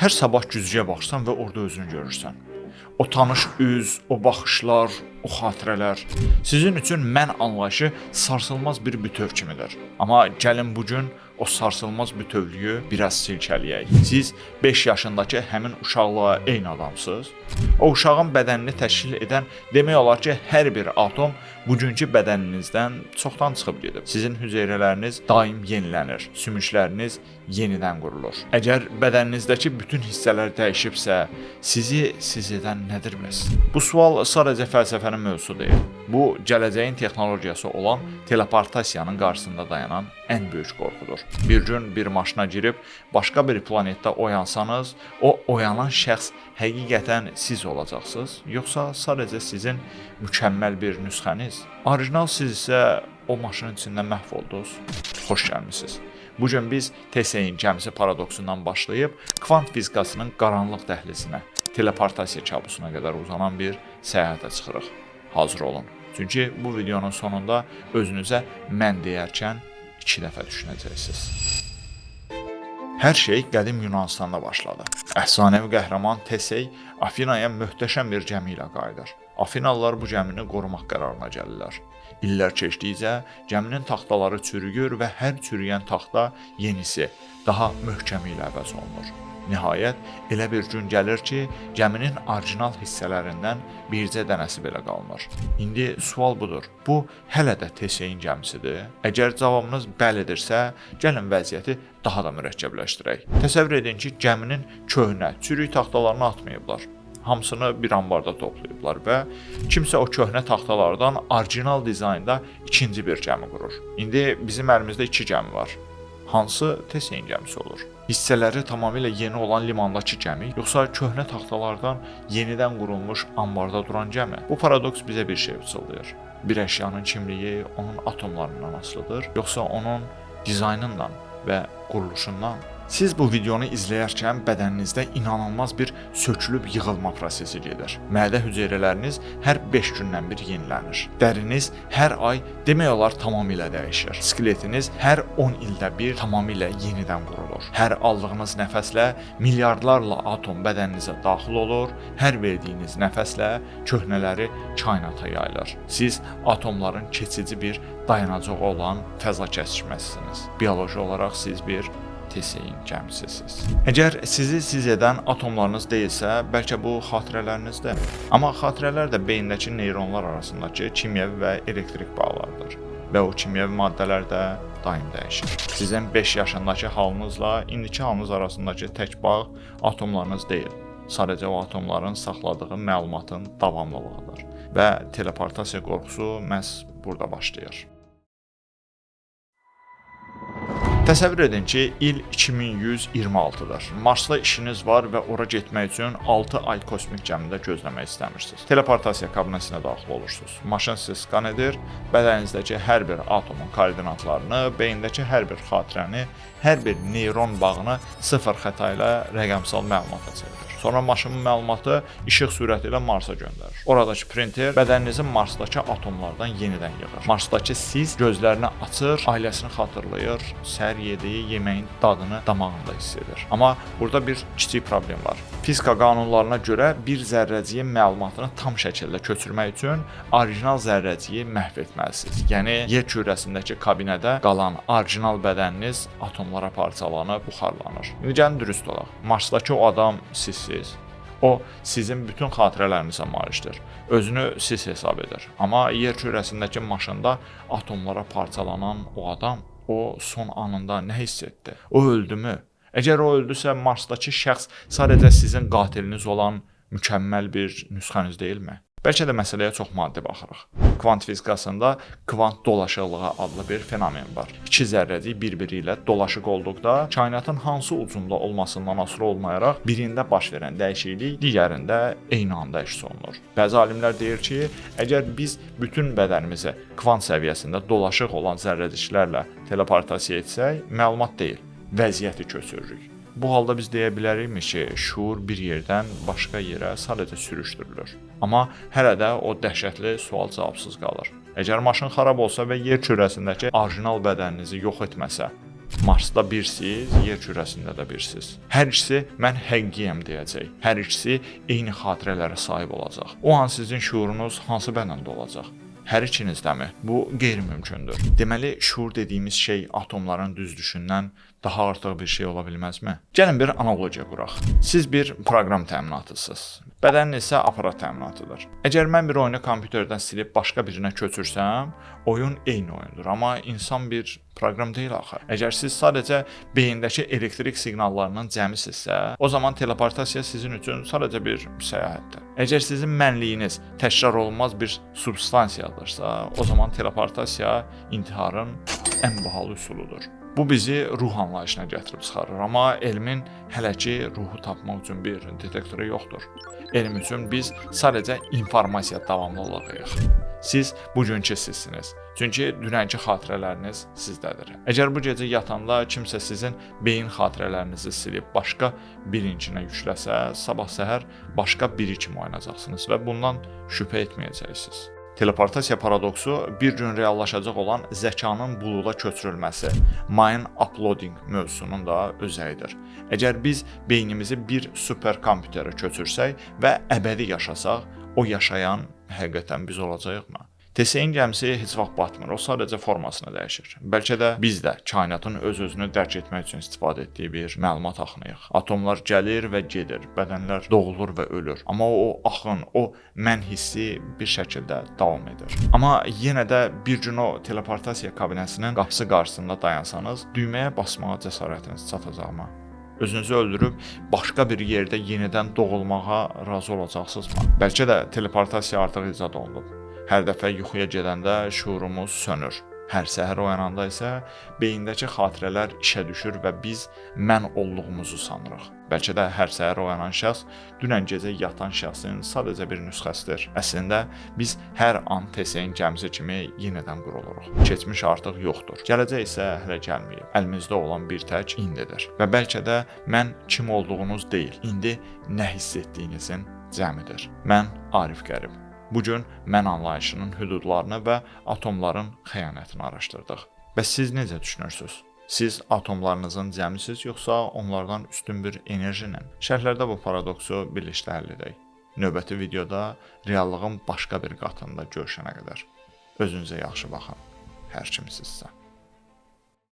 Hər sabah güzgüyə baxırsan və orada özünü görürsən. O tanış üz, o baxışlar, o xatirələr sizin üçün mən anlayışı sarsılmaz bir bütöv kimidir. Amma gəlin bu gün o sarsılmaz bütövlüyü biraz silkələyək. Siz 5 yaşındakı həmin uşaqla eyni adamsınız. O uşağın bədənini təşkil edən demək olar ki, hər bir atom bugünkü bədəninizdən çoxdan çıxıb gedib. Sizin hüceyrələriniz daim yenilənir, sümükləriniz yenidən qurulur. Əgər bədəninizdəki bütün hissələr dəyişibsə, sizi siz edən nədir bəs? Bu sual sadəcə fəlsəfənin mövzusu deyil. Bu, gələcəyin texnologiyası olan teleportasiyanın qarşısında dayanan ən böyük qorxudur. Bir gün bir maşına girib başqa bir planetdə oyansanız, o oyanan şəxs həqiqətən siz olacaqsınız, yoxsa sadəcə sizin mükəmməl bir nüsxəniz? Orijinal siz isə o maşının içində məhv oldunuz. Xoş gəlmisiniz. Bu gün biz Tesla'nın gəmisi paradoksundan başlayıb kvant fizikasının qaranlıq dəhlizinə, teleportasiya kabusuna qədər uzanan bir səyahətə çıxırıq. Hazır olun. Çünki bu videonun sonunda özünüzə mən deyərkən 2 dəfə düşünəcəksiniz. Hər şey qədim Yunanistanda başladı. Əfsanəvi qəhrəman Tesey Afinaya möhtəşəm bir gəmi ilə qayıdır. Afinalılar bu gəmini qorumaq qərarına gəlirlər. İllər keçdikcə gəminin taxtaları çürüyür və hər çürüyən taxta yenisi, daha möhkəmi ilə əvəz olunur. Nəhayət, elə bir gün gəlir ki, gəminin orijinal hissələrindən bircə dənəsi belə qalmır. İndi sual budur, bu hələ də Tesla'nın gəmisidir? Əgər cavabınız bəlidirsə, gəlin vəziyyəti daha da mürəkkəbləşdirək. Təsəvvür edin ki, gəminin köhnə, çürük taxtalarını atmayıblar. Hamısını bir ambarda toplayıblar və kimsə o köhnə taxtalardan orijinal dizaynda ikinci bir gəmi qurur. İndi bizim əlimizdə 2 gəmi var. Hansı Tesla'nın gəmisi olur? Hissələri tamamilə yeni olan limandakı gəmi, yoxsa köhnə taxtalardan yenidən qurulmuş ambarda duran gəmi? Bu paradoks bizə bir şey fısıldayır. Bir əşyanın kimliyi onun atomlarından asılıdır, yoxsa onun dizaynından və quruluşundan? Siz bu videonu izləyərkən bədəninizdə inanılmaz bir sökülüb yığılma prosesi gedir. Mədə hüceyrələriniz hər 5 gündən bir yenilənir. Dəriniz hər ay demək olar tamamilə dəyişir. Skeletiniz hər 10 ildə bir tamamilə yenidən qurulur. Hər aldığınız nəfəslə milyardlarla atom bədəninizə daxil olur. Hər verdiyiniz nəfəslə köhnələri kainata yayılır. Siz atomların keçici bir dayanacağı olan fəza kəsişməsisiniz. Bioloji olaraq siz bir Tesla'nın gəmisisiz. Əgər sizi siz edən atomlarınız deyilsə, bəlkə bu xatirələrinizdir. Amma xatirələr də beyindəki neyronlar arasındakı kimyəvi və elektrik bağlarıdır. Və o kimyəvi maddələr də daim dəyişir. Sizin 5 yaşındakı halınızla indiki halınız arasındakı tək bağ atomlarınız deyil. Sadəcə o atomların saxladığı məlumatın davamlılığıdır. Və teleportasiya qorxusu məhz burada başlayır. Təsəvvür edin ki, il 2126-dır. Marsda işiniz var və ora getmək üçün 6 ay kosmik gəmində gözləmək istəmirsiniz. Teleportasiya kabinetinə daxil olursunuz. Maşın sizi skan edir, bədəninizdəki hər bir atomun koordinatlarını, beyindəki hər bir xatirəni, hər bir neyron bağını sıfır xəta ilə rəqəmsal məlumata çevirir. Sonra maşının məlumatı işıq sürəti ilə Marsa göndərir. Oradakı printer bədəninizin Marsdakı atomlardan yenidən yığır. Marsdakı siz gözlərini açır, ailəsini xatırlayır, səhər yediyi yeməyin dadını damağında hiss edir. Amma burada bir kiçik problem var. Fizika qanunlarına görə bir zərrəciyin məlumatını tam şəkildə köçürmək üçün orijinal zərrəciyi məhv etməlisiniz. Yəni, yer kürəsindəki kabinədə qalan orijinal bədəniniz atomlara parçalanıb, buxarlanır. İndi gəlin dürüst olaq. Marsdakı o adam sizsiniz. O, sizin bütün xatirələrinizə malikdir. Özünü siz hesab edir. Amma yer kürəsindəki maşında atomlara parçalanan o adam, o son anında nə hiss etdi? O öldümü? Əgər o öldüsə, Marsdakı şəxs sadəcə sizin qatiliniz olan mükəmməl bir nüsxəniz deyilmi? Bəlkə də məsələyə çox maddi baxırıq. Kvant fizikasında kvant dolaşıqlığı adlı bir fenomen var. İki zərrəcik bir-biri ilə dolaşıq olduqda, kainatın hansı ucunda olmasından asılı olmayaraq, birində baş verən dəyişiklik digərində eyni anda əks olunur. Bəzi alimlər deyir ki, əgər biz bütün bədənimizi kvant səviyyəsində dolaşıq olan zərrəciklərlə teleportasiya etsək, məlumat deyil, vəziyyəti köçürürük. Bu halda biz deyə bilərikmi ki, şuur bir yerdən başqa yerə sadəcə sürüşdürülür. Amma hələ də o dəhşətli sual cavabsız qalır. Əgər maşın xarab olsa və yer kürəsindəki orijinal bədəninizi yox etməsə, Marsda birsiz, yer kürəsində də birsiz. Hər ikisi mən həqiqiyəm deyəcək. Hər ikisi eyni xatirələrə sahib olacaq. O an sizin şuurunuz hansı bədəndə olacaq? Hər ikinizdəmi? Bu qeyri-mümkündür. Deməli, şuur dediyimiz şey atomların düzülüşündən daha artıq bir şey ola bilməzmi? Gəlin bir analogiya quraq. Siz bir proqram təminatısınız. Bədənin isə aparat təminatıdır. Əgər mən bir oyunu kompüterdən silib başqa birinə köçürsəm, oyun eyni oyundur. Amma insan bir proqram deyil axı. Əgər siz sadəcə beyindəki elektrik siqnallarının cəmisinizsə, o zaman teleportasiya sizin üçün sadəcə bir səyahətdir. Əgər sizin mənliyiniz təkrar olunmaz bir substansiyadırsa, o zaman teleportasiya intiharın ən bahalı üsuludur. Bu bizi ruh anlayışına gətirib çıxarır, amma elmin hələ ki ruhu tapmaq üçün bir detektoru yoxdur. Elm üçün biz sadəcə informasiya davamlılığıyıq. Siz bugünkü sizsiniz. Çünki dünənki xatirələriniz sizdədir. Əgər bu gecə yatanda kimsə sizin beyin xatirələrinizi silib başqa birincinə yükləsə, sabah səhər başqa biri kimi oynayacaqsınız və bundan şübhə etməyəcəksiniz. Teleportasiya paradoksu bir gün reallaşacaq olan zəkanın buluda köçürülməsi, mind uploading mövzusunun da özəyidir. Əgər biz beynimizi bir superkompüterə köçürsək və əbədi yaşasaq, o yaşayan həqiqətən biz olacağıq. TSE-in gəmisi heç vaxt batmır, o sadəcə formasını dəyişir. Bəlkə də biz də kainatın öz-özünü dərk etmək üçün istifadə etdiyi bir məlumat axınıyıq. Atomlar gəlir və gedir, bədənlər doğulur və ölür. Amma o axın, o mən hissi bir şəkildə davam edir. Amma yenə də bir gün o teleportasiya kabinəsinin qapısı qarşısında dayansanız, düyməyə basmağa cəsarətiniz çatacaqmı? Özünüzü öldürüb başqa bir yerdə yenidən doğulmağa razı olacaqsınızmı? Bəlkə də teleportasiya artıq icad olunub. Hər dəfə yuxuya gedəndə şuurumuz sönür. Hər səhər oyananda isə beyindəki xatirələr işə düşür və biz mən olduğumuzu sanırıq. Bəlkə də hər səhər oyanan şəxs dünən gecə yatan şəxsin sadəcə bir nüsxəsidir. Əslində biz hər an TSE-in gəmisi kimi yenidən quruluruq. Keçmiş artıq yoxdur. Gələcək isə hələ gəlməyib. Əlimizdə olan bir tək indidir. Və bəlkə də mən kim olduğunuz deyil, indi nə hiss etdiyinizin cəmidir. Mən Arif Qərib. Bugün mən anlayışının hüdudlarını və atomların xəyanətini araşdırdıq. Bəs siz necə düşünürsünüz? Siz atomlarınızın cəmisiniz, yoxsa onlardan üstün bir enerjinin? Şərhlərdə bu paradoksu birlikdə həll edək. Növbəti videoda reallığın başqa bir qatında görüşənə qədər. Özünüzə yaxşı baxın. Hər kimsizsə.